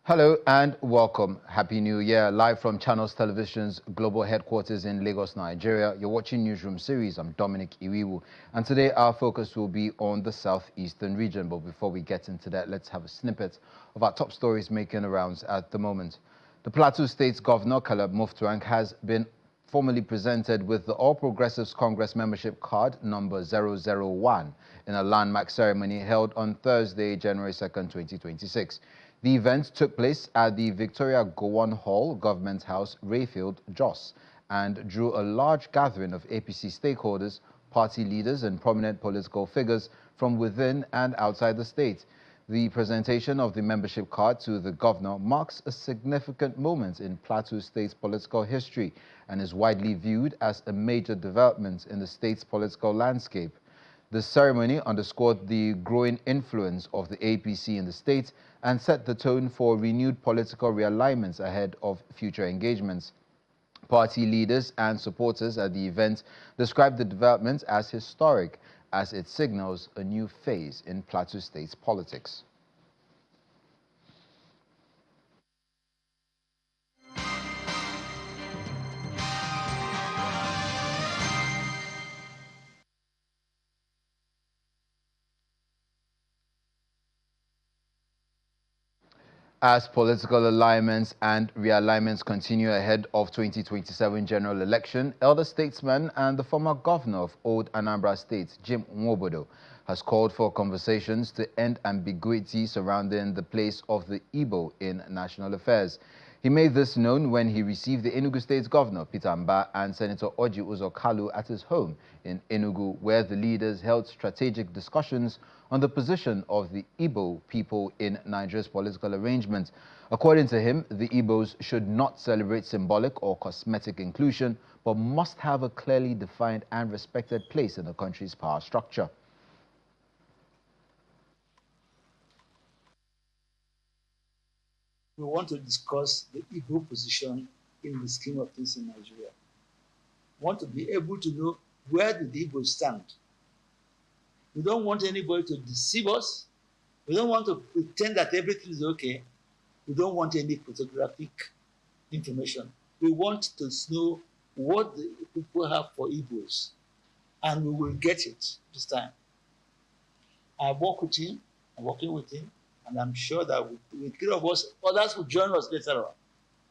Hello and welcome. Happy New Year. Live from Channels Television's global headquarters in Lagos, Nigeria. You're watching Newsroom series. I'm Dominic Iwiwu. And today our focus will be on the southeastern region. But before we get into that, let's have a snippet of our top stories making the rounds at the moment. The Plateau State's Governor, Caleb Mutfwang, has been formally presented with the All Progressives Congress membership card number 001 in a landmark ceremony held on Thursday, January 2nd, 2026. The event took place at the Victoria Gowon Hall, Government House, Rayfield, Jos, and drew a large gathering of APC stakeholders, party leaders, and prominent political figures from within and outside the state. The presentation of the membership card to the governor marks a significant moment in Plateau State's political history and is widely viewed as a major development in the state's political landscape. The ceremony underscored the growing influence of the APC in the state and set the tone for renewed political realignments ahead of future engagements. Party leaders and supporters at the event described the development as historic, as it signals a new phase in Plateau State's politics. As political alignments and realignments continue ahead of 2027 general election, elder statesman and the former governor of Old Anambra State, Jim Nwobodo, has called for conversations to end ambiguity surrounding the place of the Igbo in national affairs. He made this known when he received the Enugu State Governor, Peter Mba, and Senator Orji Uzor Kalu at his home in Enugu, where the leaders held strategic discussions on the position of the Igbo people in Nigeria's political arrangement. According to him, the Igbos should not celebrate symbolic or cosmetic inclusion, but must have a clearly defined and respected place in the country's power structure. We want to discuss the Igbo position in the scheme of things in Nigeria. We want to be able to know where the Igbos stand. We don't want anybody to deceive us. We don't want to pretend that everything is okay. We don't want any photographic information. We want to know what the people have for Igbos, and we will get it this time. I work with him, I'm working with him, and I'm sure that with three of us, others will join us later on.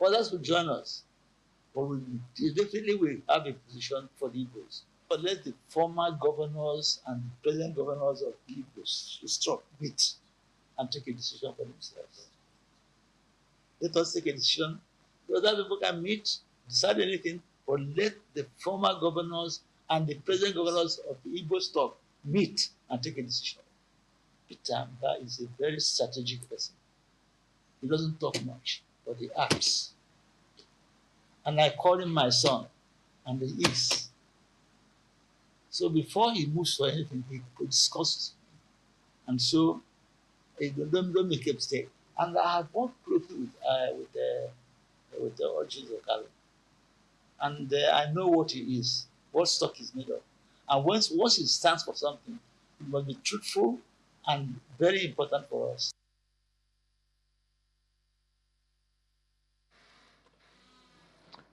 Others will join us. But we definitely will have a position for the Igbos. But let the former governors and the present governors of the Igbos meet and take a decision for themselves. Let us take a decision. Other people can meet, decide anything, but let the former governors and the present governors of the Igbo stock meet and take a decision. Peter Mba is a very strategic person. He doesn't talk much, but he acts. And I call him my son, and he is. So before he moves for anything, he discusses. And so, don't make a mistake. And I have worked closely with the Orji Uzor. And I know what he is, what stock he's made of. And once he stands for something, it must be truthful and very important for us.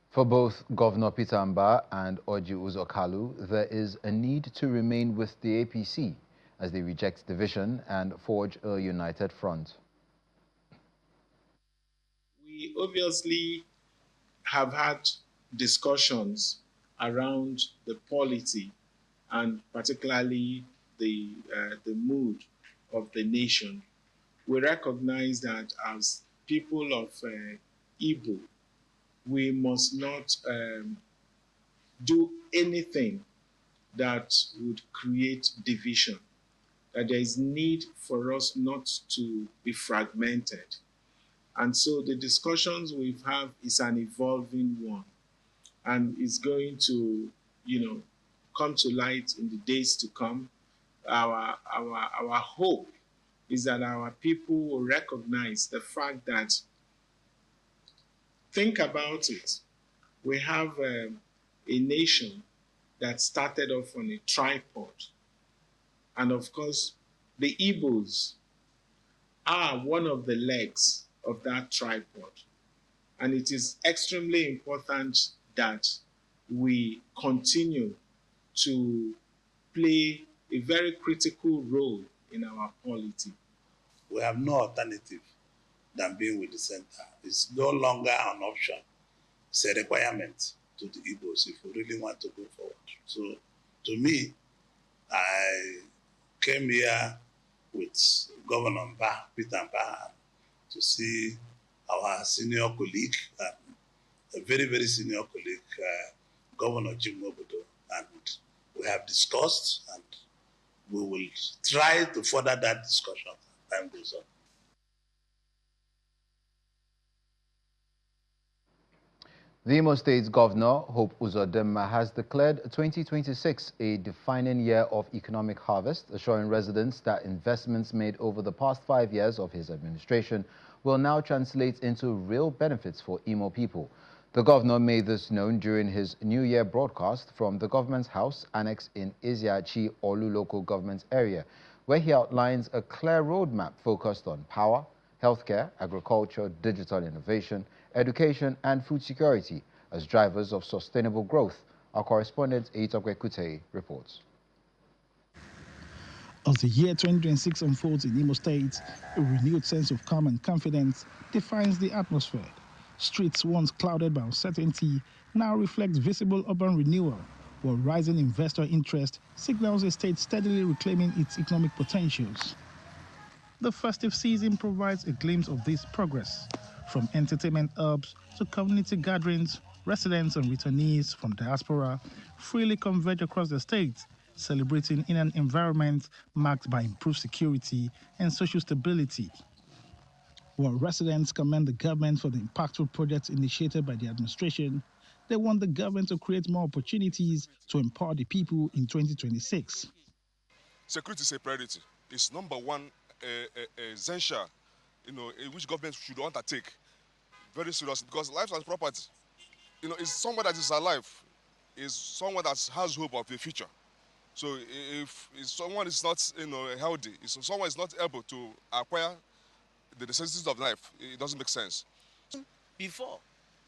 For both Governor Peter Mba and Orji Uzor Kalu, there is a need to remain with the APC as they reject division and forge a united front. We obviously have had discussions around the polity and particularly the mood of the nation. We recognize that as people of Igbo, we must not do anything that would create division, that there is need for us not to be fragmented. And so the discussions we've had is an evolving one, and it's going to, come to light in the days to come. Our hope is that our people will recognize the fact that, think about it, we have a nation that started off on a tripod. And of course, the Igbos are one of the legs of that tripod. And it is extremely important that we continue to play a very critical role in our polity. We have no alternative than being with the center. It's no longer an option. It's a requirement to the Igbos if we really want to go forward. So, to me, I came here with Governor Peter Mba, to see our senior colleague, a very, very senior colleague, Governor Jim Obodo, and we have discussed, and we will try to further that discussion as time goes on. The Imo State's Governor, Hope Uzodinma, has declared 2026 a defining year of economic harvest, assuring residents that investments made over the past 5 years of his administration will now translate into real benefits for Imo people. The governor made this known during his New Year broadcast from the government's house annex in Iziachi, Olu local government area, where he outlines a clear roadmap focused on power, healthcare, agriculture, digital innovation, education and food security as drivers of sustainable growth. Our correspondent Eitokwe Kute reports. As the year 2026 unfolds in Imo State, a renewed sense of calm and confidence defines the atmosphere. Streets once clouded by uncertainty now reflect visible urban renewal, while rising investor interest signals a state steadily reclaiming its economic potentials. The festive season provides a glimpse of this progress. From entertainment hubs to community gatherings, residents and returnees from diaspora freely converge across the state, celebrating in an environment marked by improved security and social stability. While residents commend the government for the impactful projects initiated by the administration, they want the government to create more opportunities to empower the people in 2026. Security is a priority. It's number one essential, which government should undertake very seriously, because life as property, is someone that is alive, is someone that has hope of the future. So if someone is not, healthy, if someone is not able to acquire the necessities of life, it doesn't make sense. Before,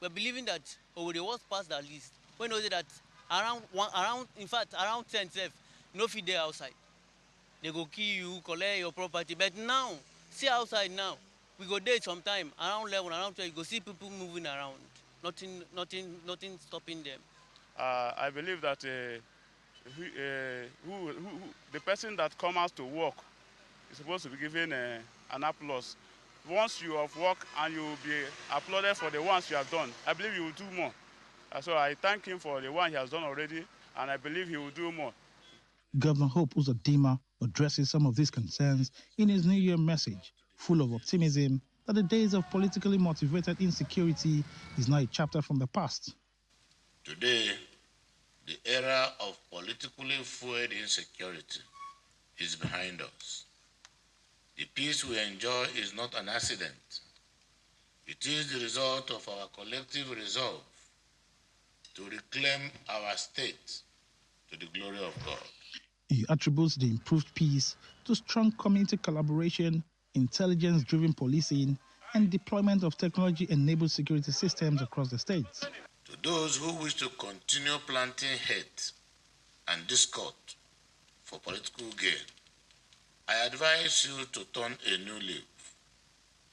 we're believing that the worst past that list. We know that around 10 no feed there outside. They go kill you, collect your property. But now, see outside now, we go there sometime around 11, around 12. You go see people moving around. Nothing stopping them. I believe that the person that comes out to work is supposed to be given an applause. Once you have worked and you will be applauded for the ones you have done, I believe you will do more. So I thank him for the one he has done already, and I believe he will do more. Governor Hope Uzodinma addresses some of these concerns in his New Year message, full of optimism that the days of politically motivated insecurity is now a chapter from the past. Today, the era of politically fueled insecurity is behind us. The peace we enjoy is not an accident. It is the result of our collective resolve to reclaim our state to the glory of God. He attributes the improved peace to strong community collaboration, intelligence-driven policing, and deployment of technology-enabled security systems across the states. To those who wish to continue planting hate and discord for political gain, I advise you to turn a new leaf.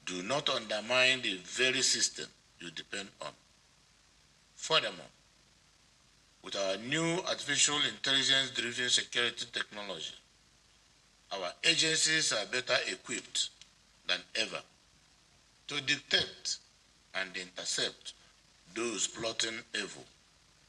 Do not undermine the very system you depend on. Furthermore, with our new artificial intelligence-driven security technology, our agencies are better equipped than ever to detect and intercept those plotting evil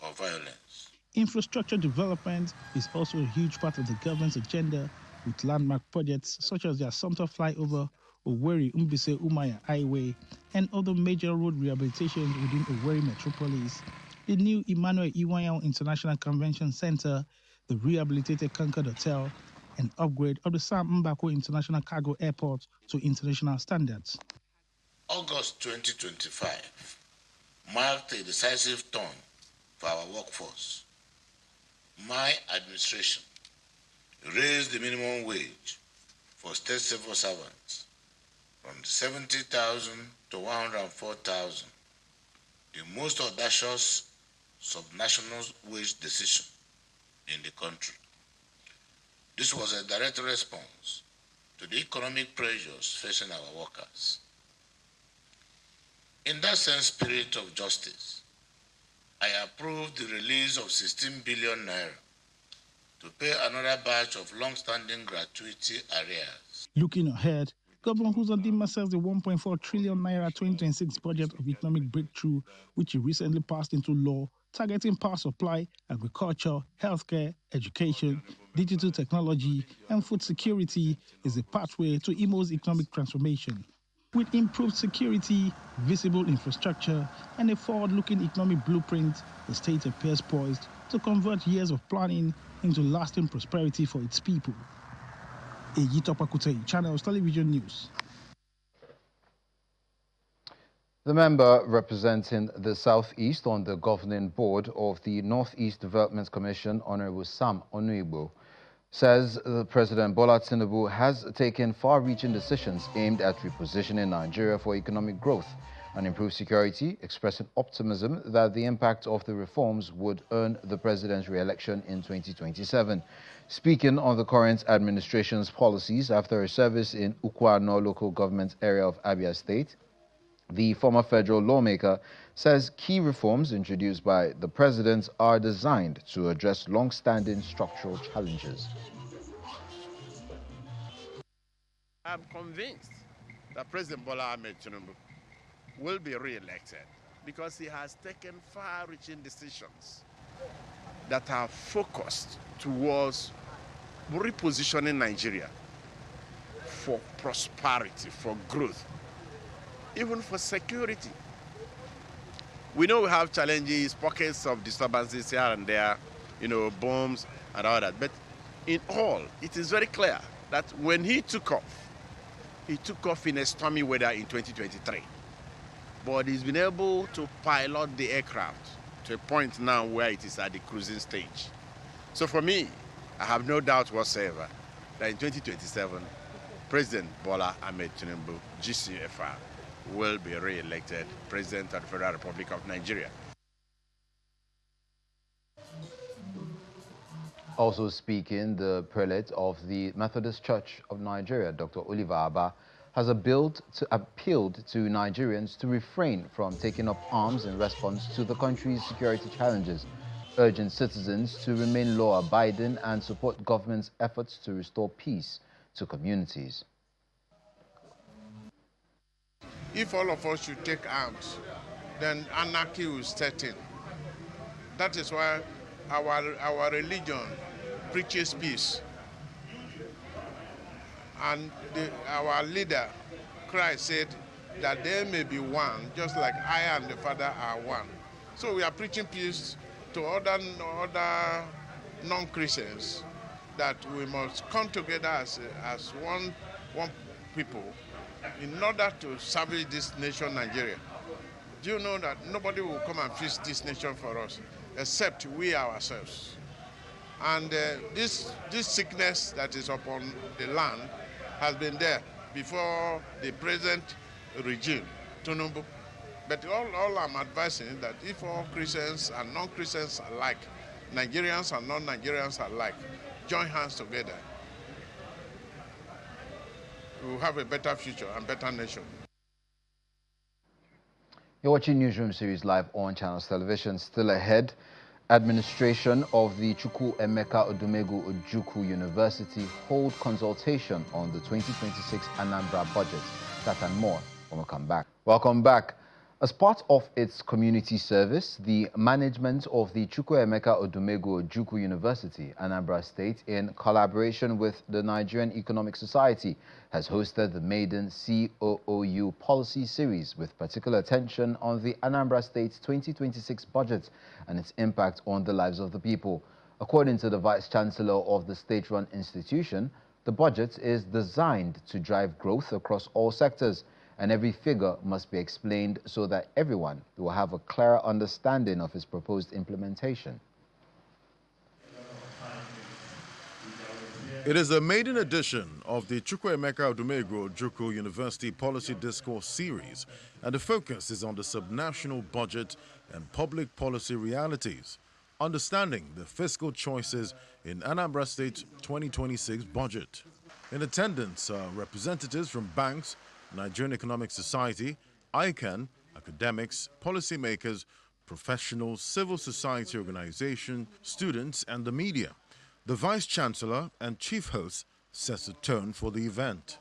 or violence. Infrastructure development is also a huge part of the government's agenda, with landmark projects such as the Assumpta Flyover, Owerri Mbise Umaya Highway, and other major road rehabilitations within Owerri Metropolis. The new Emmanuel Iwanyao International Convention Center, the rehabilitated Concord Hotel, and upgrade of the Sam Mbako International Cargo Airport to international standards. August 2025 marked a decisive turn for our workforce. My administration raised the minimum wage for state civil servants from 70,000 to 104,000, the most audacious subnational wage decision in the country. This was a direct response to the economic pressures facing our workers. In that same spirit of justice, I approved the release of 16 billion naira to pay another batch of long-standing gratuity arrears. Looking ahead, Governor Uzodinma says the 1.4 trillion naira 2026 budget of economic breakthrough, which he recently passed into law, targeting power supply, agriculture, healthcare, education, digital technology, and food security, is a pathway to Imo's economic transformation. With improved security, visible infrastructure, and a forward-looking economic blueprint, the state appears poised to convert years of planning into lasting prosperity for its people. Eyitope Kutei, Channels Television News. The member representing the Southeast on the governing board of the Northeast Development Commission, Honorable Sam Igbo, says President Bola Tinubu has taken far-reaching decisions aimed at repositioning Nigeria for economic growth and improved security, expressing optimism that the impact of the reforms would earn the president's re-election in 2027. Speaking on the current administration's policies after a service in Ukwano local government area of Abia State, the former federal lawmaker says key reforms introduced by the president are designed to address long-standing structural challenges. I'm convinced that President Bola Ahmed Tinubu will be re-elected because he has taken far-reaching decisions that are focused towards repositioning Nigeria for prosperity, for growth, even for security. We know we have challenges, pockets of disturbances here and there, bombs and all that. But in all, it is very clear that when he took off in a stormy weather in 2023. But he's been able to pilot the aircraft to a point now where it is at the cruising stage. So for me, I have no doubt whatsoever that in 2027, President Bola Ahmed Tinubu, GCFR, will be re-elected President of the Federal Republic of Nigeria. Also speaking, the prelate of the Methodist Church of Nigeria, Dr. Oliver Abba, has appealed to Nigerians to refrain from taking up arms in response to the country's security challenges, urging citizens to remain law-abiding and support government's efforts to restore peace to communities. If all of us should take arms, then anarchy will set in. That is why our religion preaches peace. And our leader, Christ, said that there may be one, just like I and the Father are one. So we are preaching peace to other non-Christians, that we must come together as one people in order to salvage this nation, Nigeria. Do you know that nobody will come and fix this nation for us, except we ourselves? And this sickness that is upon the land has been there before the present regime, Tinubu. But all I'm advising is that if all Christians and non-Christians alike, Nigerians and non-Nigerians alike, join hands together, we will have a better future and better nation. You're watching Newsroom series live on Channels Television. Still ahead, administration of the Chukwuemeka Odumegu Ojukwu University hold consultation on the 2026 Anambra budget. That and more when we come back. Welcome back. As part of its community service, the management of the Chukwuemeka Odumegu Ojukwu University, Anambra State, in collaboration with the Nigerian Economic Society, has hosted the maiden COOU policy series with particular attention on the Anambra State's 2026 budget and its impact on the lives of the people. According to the Vice-Chancellor of the state-run institution, the budget is designed to drive growth across all sectors, and every figure must be explained so that everyone will have a clearer understanding of its proposed implementation. It is a maiden edition of the Chukwuemeka Odumegwu Ojukwu University Policy Discourse series, and the focus is on the subnational budget and public policy realities, understanding the fiscal choices in Anambra State 2026 budget. In attendance are representatives from banks, Nigerian Economic Society, ICANN, academics, policymakers, professionals, civil society organizations, students, and the media. The Vice-Chancellor and Chief Host sets the tone for the event.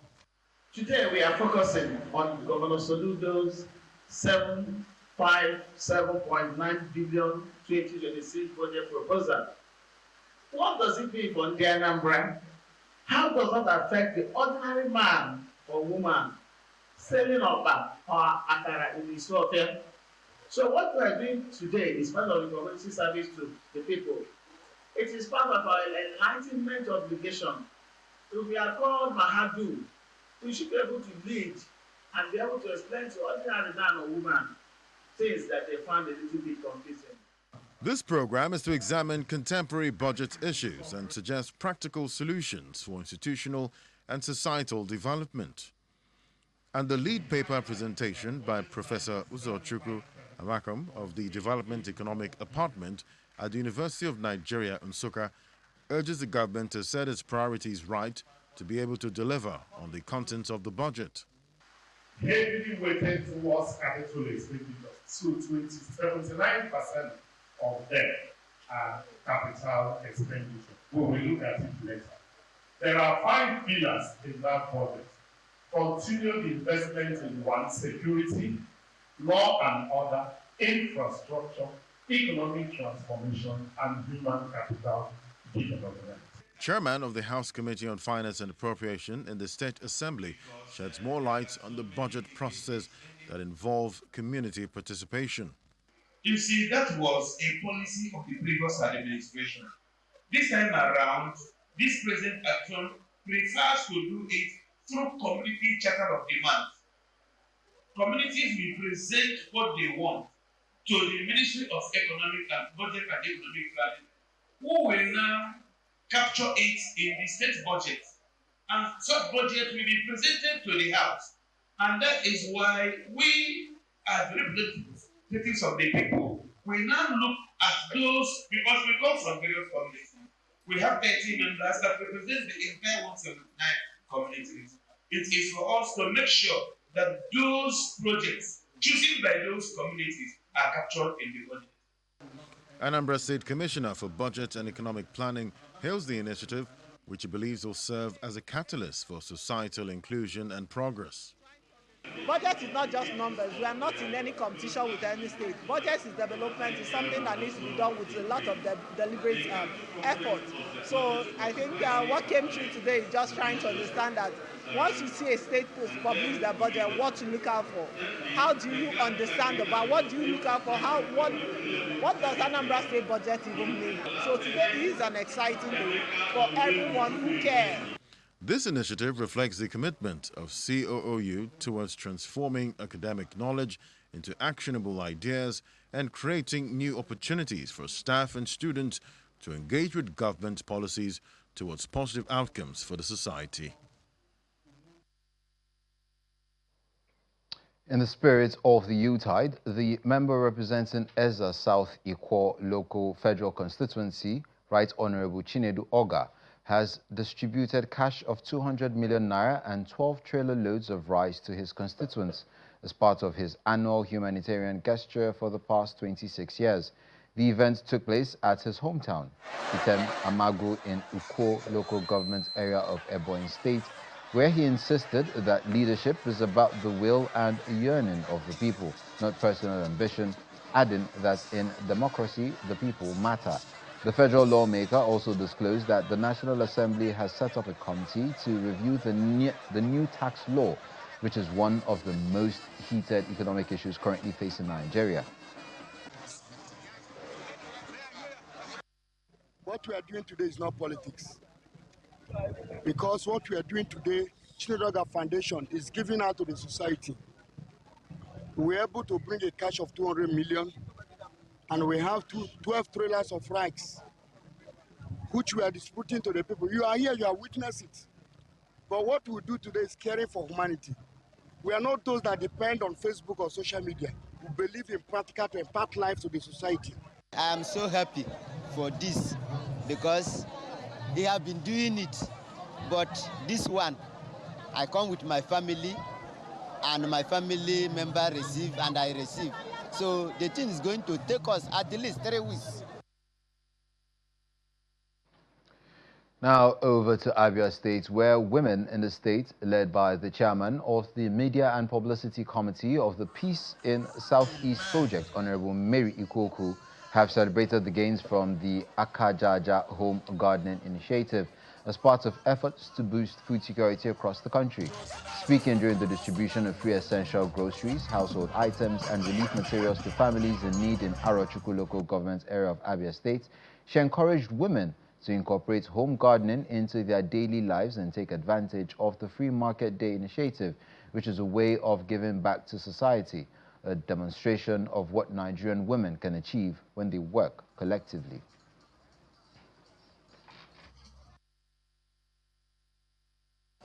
Today we are focusing on Governor Soludo's 7.9 billion 2026 budget proposal. What does it mean for Anambra? How does that affect the ordinary man or woman selling Oba or Akara in the store? So what we are doing today is part of the community service to the people. It is part of our enlightenment obligation. If we are called Mahadu, we should be able to lead and be able to explain to ordinary man or woman things that they find a little bit confusing. This program is to examine contemporary budget issues and suggest practical solutions for institutional and societal development. And the lead paper presentation by Professor Uzochukwu Amakom of the Development Economic Department at the University of Nigeria, Nsukka, urges the government to set its priorities right to be able to deliver on the contents of the budget. Heavily weighted towards capital expenditures, so 79% of them are capital expenditure. We will look at it later. There are 5 pillars in that budget. Continued investment in one, security, law and order, infrastructure, economic transformation, and human capital development. Chairman of the House Committee on Finance and Appropriation in the State Assembly sheds more light on the budget processes that involve community participation. You see, that was a policy of the previous administration. This time around, this present action prefers to do it through community charter of demand. Communities will present what they want to the Ministry of Economic and Budget and Economic Planning, who will now capture it in the state budget. And such budget will be presented to the House. And that is why we, as representatives of the people, we now look at those, because we come from various communities. We have 30 members that represent the entire 179 communities. It is for us to make sure that those projects chosen by those communities are captured in the budget. Anambra State Commissioner for Budget and Economic Planning hails the initiative, which he believes will serve as a catalyst for societal inclusion and progress. Budget is not just numbers. We are not in any competition with any state. Budget is development. It's something that needs to be done with a lot of deliberate effort. So I think what came through today is just trying to understand that once you see a state publish their budget, what to look out for. How do you understand about what do you look out for? What does Anambra State budget even mean? So today is an exciting day for everyone who cares. This initiative reflects the commitment of COOU towards transforming academic knowledge into actionable ideas and creating new opportunities for staff and students to engage with government policies towards positive outcomes for the society. In the spirit of the Yuletide, the member representing Ezza South Ikwo local federal constituency, Right Honorable Chinedu Oga, has distributed cash of 200 million naira and 12 trailer loads of rice to his constituents as part of his annual humanitarian gesture for the past 26 years. The event took place at his hometown, Item Amagu in Ukwo local government area of Ebonyi State, where he insisted that leadership is about the will and yearning of the people, not personal ambition, adding that in democracy, the people matter. The federal lawmaker also disclosed that the National Assembly has set up a committee to review the new tax law, which is one of the most heated economic issues currently facing Nigeria. What we are doing today is not politics. Because what we are doing today, Chinedu Foundation is giving out to the society. We were able to bring a cash of 200 million, and we have 12 trailers of rice, which we are distributing to the people. You are here, you are witness it. But what we do today is caring for humanity. We are not those that depend on Facebook or social media. We believe in practical to impart life to the society. I am so happy for this because they have been doing it. But this one, I come with my family and my family member receive and I receive. So the thing is going to take us at least 3 weeks. Now over to Abia State, where women in the state, led by the chairman of the Media and Publicity Committee of the Peace in Southeast Project, Honorable Mary Ikoku, have celebrated the gains from the Akajaja Home Gardening Initiative as part of efforts to boost food security across the country. Speaking during the distribution of free essential groceries, household items and relief materials to families in need in Arochukwu local government area of Abia State, she encouraged women to incorporate home gardening into their daily lives and take advantage of the Free Market Day initiative, which is a way of giving back to society, a demonstration of what Nigerian women can achieve when they work collectively.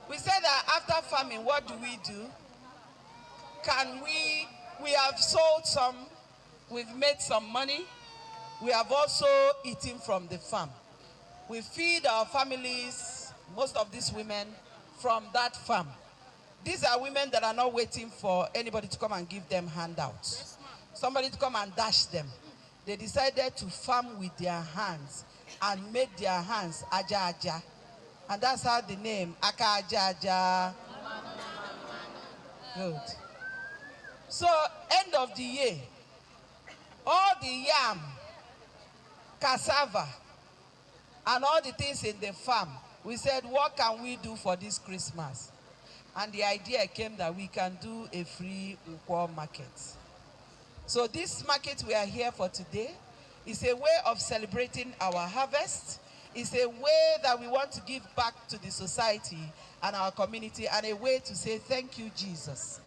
We said that after farming, what do? We have sold some, we've made some money, we have also eaten from the farm. We feed our families, most of these women, from that farm. These are women that are not waiting for anybody to come and give them handouts, somebody to come and dash them. They decided to farm with their hands and made their hands aja aja. And that's how the name Aka Aja Aja. Good. So, end of the year, all the yam, cassava, and all the things in the farm, we said, what can we do for this Christmas? And the idea came that we can do a free Ukwo market. So this market we are here for today is a way of celebrating our harvest. It's a way that we want to give back to the society and our community, and a way to say thank you, Jesus.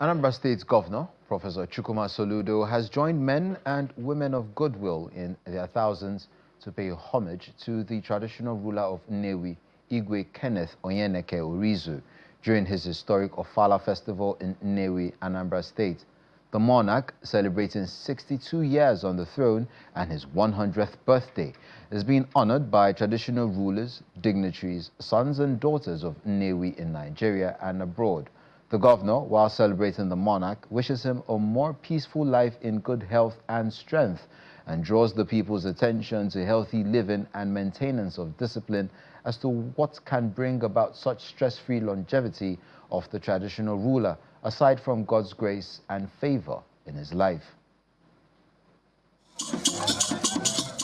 Anambra State's Governor, Professor Chukwuma Soludo, has joined men and women of goodwill in their thousands to pay homage to the traditional ruler of Nnewi, Igwe Kenneth Onyeneke Orizu, during his historic Ofala festival in Nnewi, Anambra State. The monarch, celebrating 62 years on the throne and his 100th birthday, is being honored by traditional rulers, dignitaries, sons and daughters of Nnewi in Nigeria and abroad. The governor, while celebrating the monarch, wishes him a more peaceful life in good health and strength, and draws the people's attention to healthy living and maintenance of discipline as to what can bring about such stress-free longevity of the traditional ruler, aside from God's grace and favor in his life.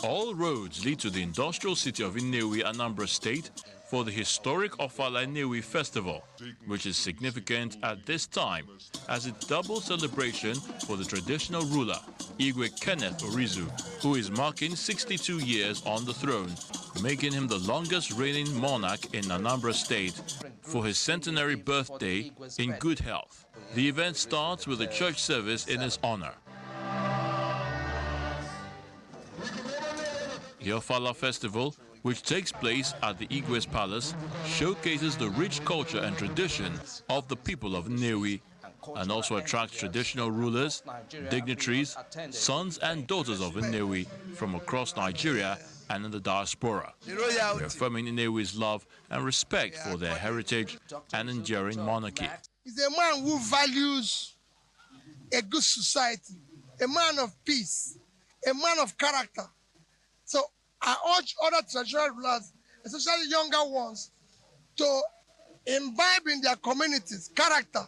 All roads lead to the industrial city of Nnewi, Anambra State, for the historic Ofala Nnewi Festival, which is significant at this time as a double celebration for the traditional ruler, Igwe Kenneth Orizu, who is marking 62 years on the throne, making him the longest reigning monarch in Anambra State for his centenary birthday in good health. The event starts with a church service in his honor. The Ofala Festival, which takes place at the Igwe's Palace, showcases the rich culture and tradition of the people of Nnewi, and also attracts traditional rulers, dignitaries, sons and daughters of Nnewi from across Nigeria and in the diaspora, reaffirming Nnewi's love and respect for their heritage and enduring monarchy. He's a man who values a good society, a man of peace, a man of character. So I urge other traditional rulers, especially younger ones, to imbibe in their communities character,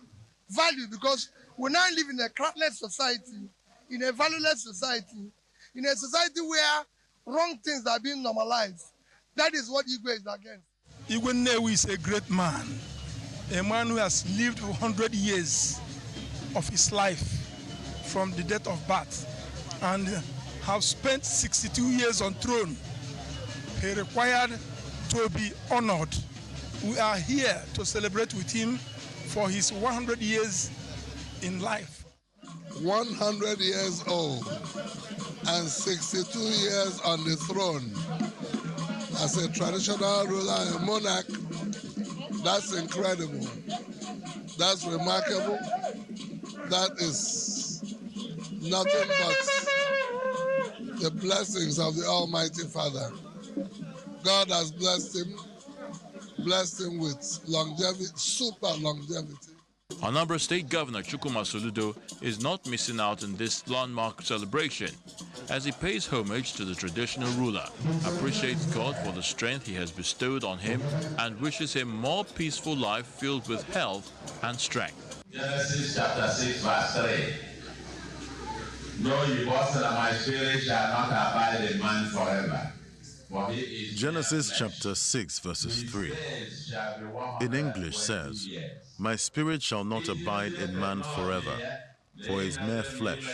value, because we now live in a craftless society, in a valueless society, in a society where wrong things are being normalized. That is what Igwe is against. Igwe Nnewi is a great man, a man who has lived 100 years of his life from the date of birth and have spent 62 years on throne. He required to be honored. We are here to celebrate with him for his 100 years in life. 100 years old and 62 years on the throne as a traditional ruler and monarch. That's incredible. That's remarkable. That is nothing but the blessings of the Almighty Father. God has blessed him with longevity, super longevity. Anambra State Governor Chukwuma Soludo is not missing out in this landmark celebration as he pays homage to the traditional ruler, appreciates God for the strength he has bestowed on him, and wishes him more peaceful life filled with health and strength. Genesis chapter 6 verse 3. No, you boasted that my spirit shall not abide in man forever. Genesis chapter 6 verses 3 in English says, "My spirit shall not abide in man forever, for he is mere flesh.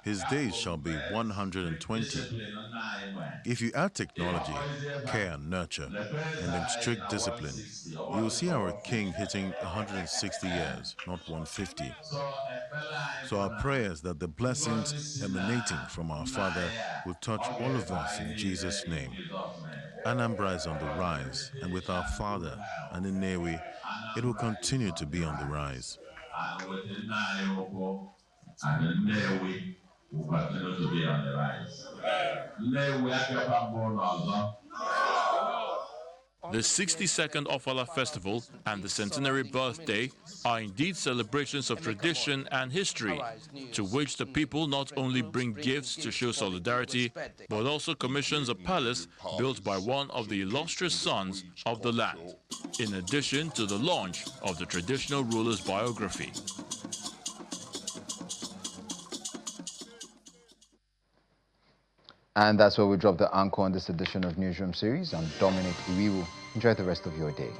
His days shall be 120. If you add technology, care and nurture, and then strict discipline, you will see our king hitting 160 years, not 150. So our prayers that the blessings emanating from our Father will touch all of us in Jesus' name. Anambra is on the rise, and with our Father and in Nnewi, it will continue to be on the rise. And Nnewi will continue to be on the rise. The 62nd Ofala Festival and the centenary birthday are indeed celebrations of tradition and history, to which the people not only bring gifts to show solidarity, but also commissions a palace built by one of the illustrious sons of the land, in addition to the launch of the traditional ruler's biography. And that's where we drop the anchor on this edition of Newsroom Series. I'm Dominic Iwiwu. Enjoy the rest of your day.